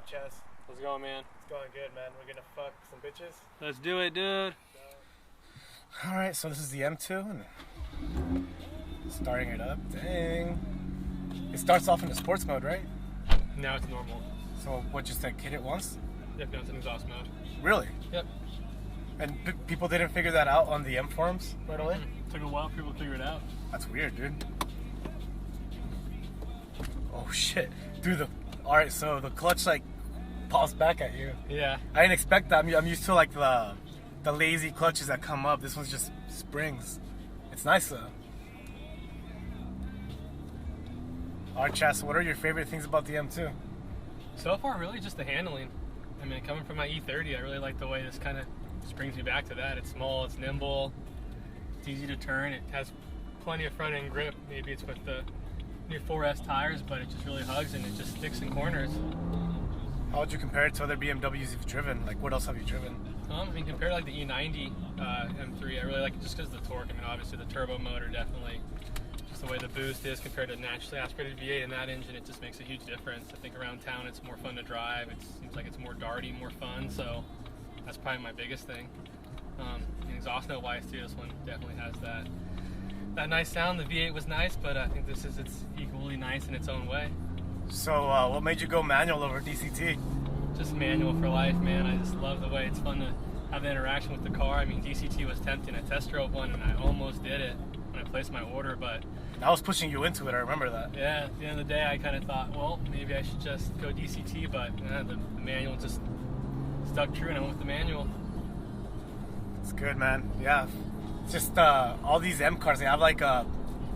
up, Chess? How's it going, man? It's going good, man. We're gonna fuck some bitches. Let's do it, dude. Alright, so this is the M2 and starting it up. Dang. It starts off in the sports mode, right? Now it's normal. So what, just like hit it once? Yep, now it's in exhaust mode. Really? Yep. And people didn't figure that out on the M forums right away? Took a while for people to figure it out. That's weird, dude. Oh shit. Dude, alright, so the clutch like pops back at you. Yeah. I didn't expect that. I'm used to like the lazy clutches that come up. This one's just springs. It's nice though. Alright, Chas, what are your favorite things about the M2? So far, really just the handling. I mean, coming from my E30, I really like the way this kind of just brings me back to that. It's small, it's nimble, it's easy to turn, it has plenty of front end grip. Maybe it's with the new 4S tires, but it just really hugs and it just sticks in corners. How would you compare it to other BMWs you've driven? Like, what else have you driven? I mean, compared to like the E90 M3, I really like it just because of the torque. I mean, obviously the turbo motor definitely, just the way the boost is compared to naturally aspirated V8 in that engine, it just makes a huge difference. I think around town it's more fun to drive. It seems like it's more darty, more fun, so that's probably my biggest thing. And exhaust note wise too, this one definitely has that nice sound. The V8 was nice, but I think it's equally nice in its own way. So what made you go manual over DCT? Just manual for life, man. I just love the way it's fun to have the interaction with the car. I mean, DCT was tempting. I test drove one and I almost did it when I placed my order, but I was pushing you into it, I remember that. yeah, at the end of the day, I kind of thought, well, maybe I should just go DCT, but the manual just stuck true and I went with the manual. It's good, man. Yeah. It's just all these M cars, they have like a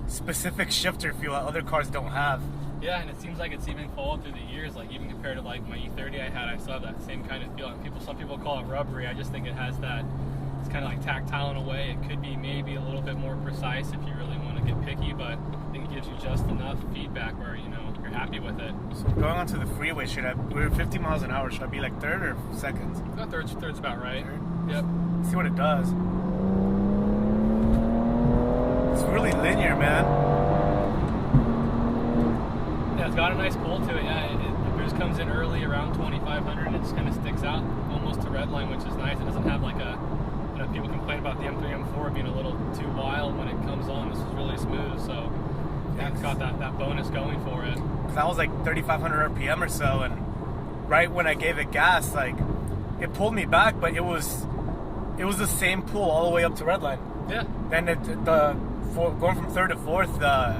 specific shifter feel that other cars don't have. Yeah, and it seems like it's even followed through the years. Like even compared to like my E30 I had, I still have that same kind of feel. And some people call it rubbery. I just think it has that. It's kind of like tactile in a way. It could be maybe a little bit more precise if you really want to get picky, but I think it gives you just enough feedback where you're happy with it. So going onto the freeway, we're 50 miles an hour. Should I be like third or second? Third's about right. Third? Yep. See what it does. It's really linear, man. Yeah, it's got a nice pull to it. Yeah, the boost comes in early around 2,500 and it just kind of sticks out almost to red line, which is nice. It doesn't have like people complain about the M3, M4 being a little too wild when it comes on. This is really smooth, so yeah, it's got that bonus going for it. That was like 3,500 RPM or so, and right when I gave it gas, like it pulled me back, but it was the same pull all the way up to red line. Yeah. Then going from third to fourth, the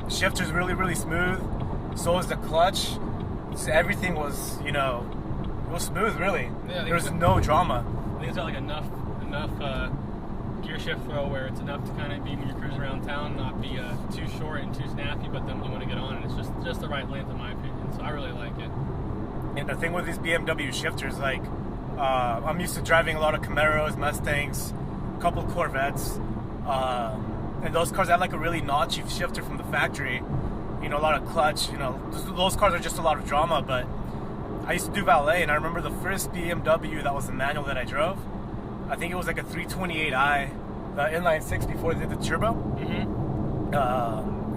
shifter's really, really smooth. So is the clutch. So everything was, it was smooth, really. Yeah, there was no drama. I think it's got like enough gear shift throw where it's enough to kind of be when you're cruising around town, not be too short and too snappy, but then when you want to get on, and it's just the right length in my opinion. So I really like it. And the thing with these BMW shifters, like I'm used to driving a lot of Camaros, Mustangs, a couple Corvettes. And those cars have like a really notchy shifter from the factory, a lot of clutch, those cars are just a lot of drama. But I used to do valet, and I remember the first BMW that was the manual that I drove, I think it was like a 328i, the inline six before they did the turbo. Mm-hmm. It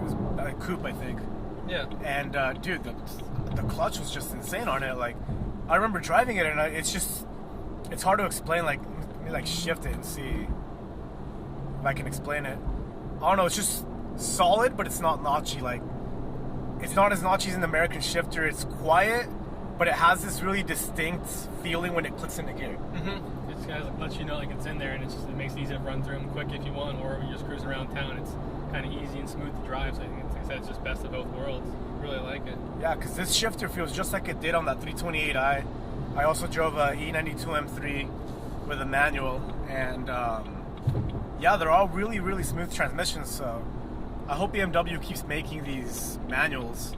was a coupe, I think. Yeah. And dude, the clutch was just insane on it. Like, I remember driving it, and it's hard to explain. Like, let me like shift it and see if I can explain it. I don't know, it's just solid, but it's not notchy. Like, it's not as notchy as an American shifter. It's quiet, but it has this really distinct feeling when it clicks into gear. Mm-hmm. It just kind of lets you know like it's in there, and it makes it easy to run through them quick if you want, or when you're just cruising around town, it's kind of easy and smooth to drive. So I think like I said, it's just best of both worlds. Really like it. Yeah, because this shifter feels just like it did on that 328i. I also drove a E92 M3 with a manual, and yeah, they're all really, really smooth transmissions, so I hope BMW keeps making these manuals.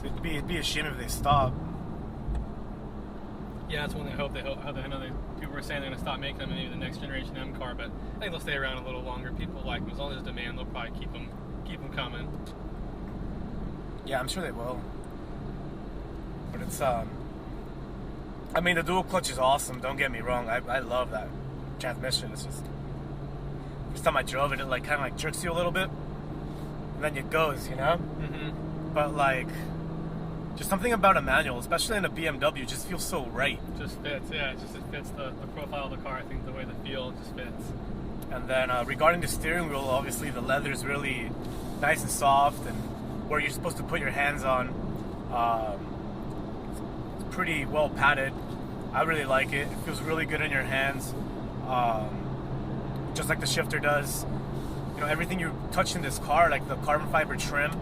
So it'd be a shame if they stop. Yeah, that's one I hope. I know people were saying they're going to stop making them in maybe the next generation M car, but I think they'll stay around a little longer. People like them. As long as there's demand, they'll probably keep them coming. Yeah, I'm sure they will. But it's, I mean, the dual clutch is awesome, don't get me wrong. I love that transmission. It's just, first time I drove it, it like kind of like jerks you a little bit, and then it goes, Mm-hmm. But like, Just something about a manual, especially in a BMW, just feels so right. Just fits, yeah. It fits the profile of the car. I think the way the feel just fits. And then regarding the steering wheel, obviously the leather is really nice and soft, and where you're supposed to put your hands on, it's pretty well padded. I really like it. It feels really good in your hands, just like the shifter does. You know, everything you touch in this car, like the carbon fiber trim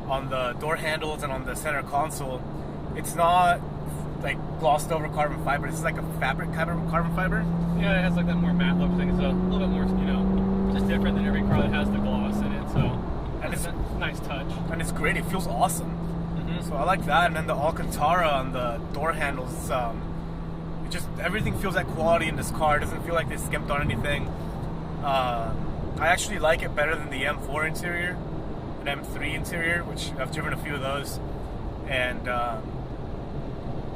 on the door handles and on the center console, it's not like glossed over carbon fiber. It's like a fabric kind of carbon fiber. Yeah, it has like that more matte look thing. It's a little bit more, you know, just different than every car that has the gloss in it. So, and it's a nice touch. And it's great. It feels awesome. Mm-hmm. So I like that. And then the Alcantara on the door handles, it just, everything feels like quality in this car. It doesn't feel like they skimped on anything. I actually like it better than the M4 interior and M3 interior, which I've driven a few of those. And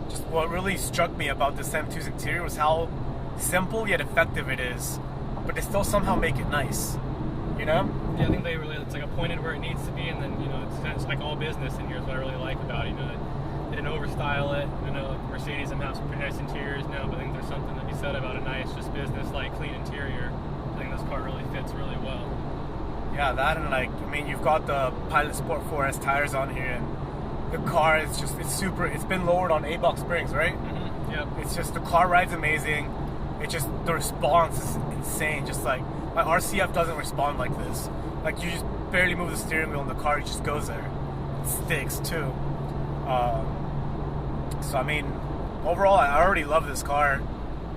just what really struck me about this M2's interior was how simple yet effective it is, but they still somehow make it nice, you know? Yeah, I think they really, it's like appointed where it needs to be, and then, you know, it's kind of like all business in here is what I really like about it. You know, they didn't overstyle it. I know Mercedes and have some pretty nice interiors now, but I think there's something to be said about a nice, just business-like, clean interior. I think this car really fits really well. Yeah, that, and like, I mean, you've got the Pilot Sport 4S tires on here, and the car is just, it's super, it's been lowered on A-box springs, right? Mm-hmm. Yep. It's just, the car ride's amazing. It just, the response is insane. Just like, my RCF doesn't respond like this. Like, you just barely move the steering wheel and the car just goes there. It sticks too. So I mean, overall, I already love this car.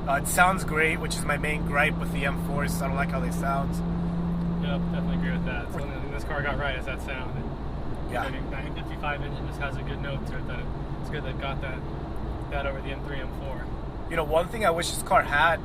It sounds great, which is my main gripe with the M4s. I don't like how they sound. Yep, definitely agree with that. It's the only thing this car got right is that sound. Yeah. The 955 engine just has a good note to it. That it's good they've got that over the M3, M4. You know, one thing I wish this car had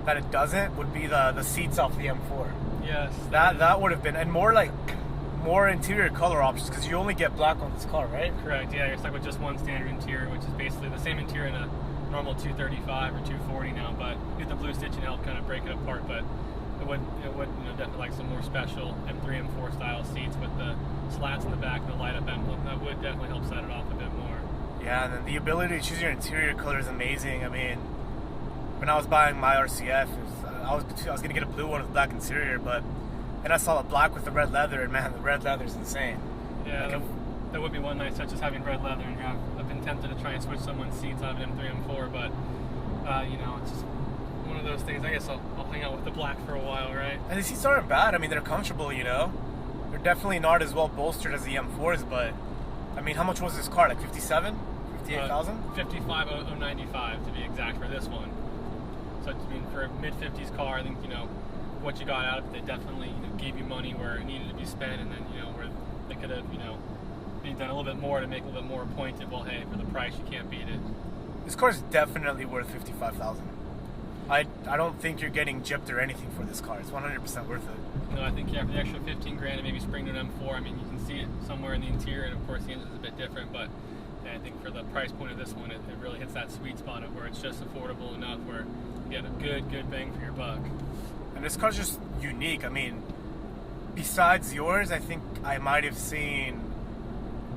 that it doesn't would be the seats off the M4. Yes. That would have been, and more interior color options, because you only get black on this car, right? Correct. Yeah, you're stuck with just one standard interior, which is basically the same interior in a normal 235 or 240 now. But with the blue stitching help kind of break it apart. But it would you know, definitely like some more special M3, M4 style seats with the slats in the back and the light up emblem. That would definitely help set it off a bit more. Yeah, and then the ability to choose your interior color is amazing. I mean, when I was buying my RCF, I was gonna get a blue one with black interior, but then I saw a black with the red leather, and man, the red leather is insane. Yeah, like that would be one nice touch, just having red leather. And I've been tempted to try and switch someone's seats out of an M3, M4, but you know, it's just one of those things. I guess I'll hang out with the black for a while, right? And the seats aren't bad. I mean, they're comfortable, you know. They're definitely not as well bolstered as the M4s, but I mean, how much was this car? Like 57? 58,000? 55,095 to be exact for this one. So I mean, for a mid-50s car, I think, you know, what you got out of it, they definitely, you know, gave you money where it needed to be spent, and then, you know, where they could have, you know, maybe done a little bit more to make it a little bit more pointed. Well, hey, for the price, you can't beat it. This car is definitely worth 55,000. I don't think you're getting gypped or anything for this car. It's 100% worth it. No, I think, yeah, for the extra 15 grand and maybe spring to an M4, I mean, you can see it somewhere in the interior, and of course the engine's a bit different, but yeah, I think for the price point of this one, it really hits that sweet spot of where it's just affordable enough where you get a good bang for your buck. And this car's just unique. I mean, besides yours, I think I might have seen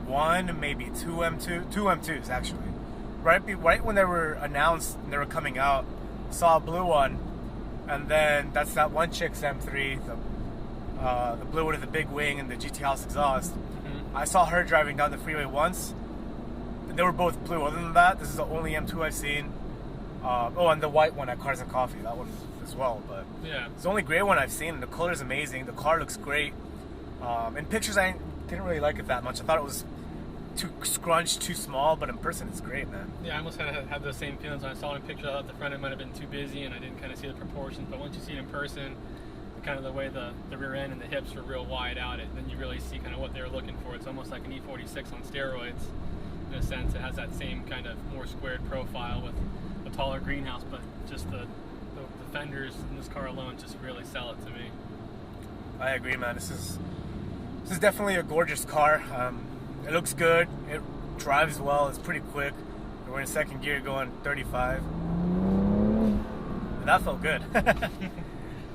one, maybe two M2s actually. Right when they were announced and they were coming out, saw a blue one, and then that's that one chick's M3, the blue one with the big wing and the GT House exhaust. Mm-hmm. I saw her driving down the freeway once. They were both blue. Other than that, this is the only M2 I've seen. And the white one at Cars and Coffee, that one as well. But yeah, it's the only gray one I've seen. The color is amazing. The car looks great. In pictures, I didn't really like it that much. I thought it was too scrunched, too small, but in person, it's great, man. Yeah, I almost had those same feelings when I saw it in pictures. I thought the front end might have been too busy, and I didn't kind of see the proportions. But once you see it in person, kind of the way the rear end and the hips were real wide out, then you really see kind of what they were looking for. It's almost like an E46 on steroids. In a sense, it has that same kind of more squared profile with a taller greenhouse, but just the fenders in this car alone just really sell it to me. I agree, man. This is definitely a gorgeous car. It looks good. It drives well. It's pretty quick. We're in second gear going 35. And that felt good.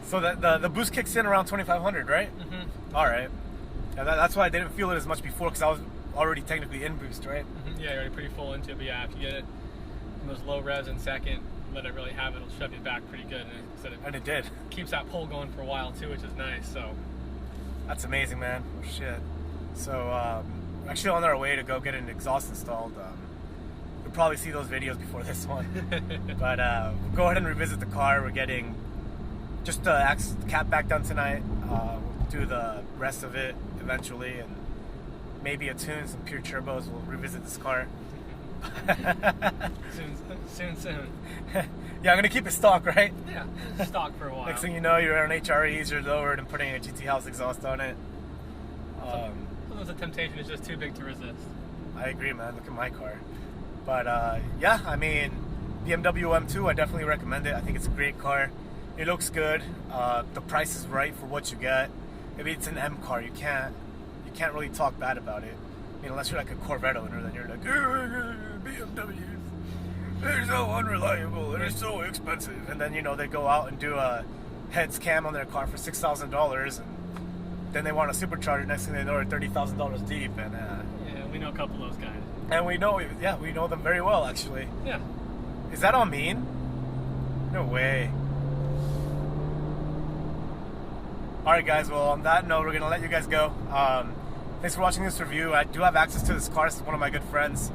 So the boost kicks in around 2,500, right? Mm-hmm. All right. Yeah, that's why I didn't feel it as much before, because I already technically in boost, right? Yeah, you're already pretty full into it, but yeah, if you get it in those low revs in second, let it really have it, it'll shove you back pretty good. And it did. Keeps that pull going for a while too, which is nice. So that's amazing, man. Oh shit. So we're actually on our way to go get an exhaust installed. You'll probably see those videos before this one. But we'll go ahead and revisit the car. We're getting just the cap back done tonight. We'll do the rest of it eventually, and maybe a tune, some pure turbos. We'll revisit this car. soon. Yeah, I'm gonna keep it stock, right? Yeah, stock for a while. Next thing you know, you're on HREs, you're lowered and putting a GT House exhaust on it. Sometimes the temptation is just too big to resist. I agree, man. Look at my car. But yeah, I mean, BMW M2, I definitely recommend it. I think it's a great car. It looks good. The price is right for what you get. Maybe it's an M car. You can't really talk bad about it. I mean, unless you're like a Corvette owner, then you're like, BMWs, they're so unreliable, they're so expensive. And then, you know, they go out and do a heads cam on their car for $6,000, and then they want a supercharger. Next thing they know, they're $30,000 deep. And yeah, we know a couple of those guys. And we know them very well, actually. Yeah. Is that on mean? No way. Alright guys, well on that note, we're going to let you guys go. Thanks for watching this review. I do have access to this car. This is one of my good friends.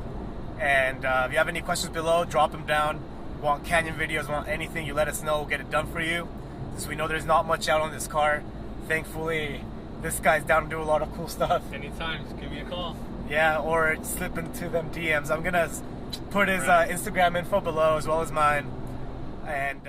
And if you have any questions below, drop them down. Want Canyon videos, want anything, you let us know. We'll get it done for you. Since we know there's not much out on this car. Thankfully, this guy's down to do a lot of cool stuff. Anytime, just give me a call. Yeah, or slip into them DMs. I'm going to put his Instagram info below as well as mine. And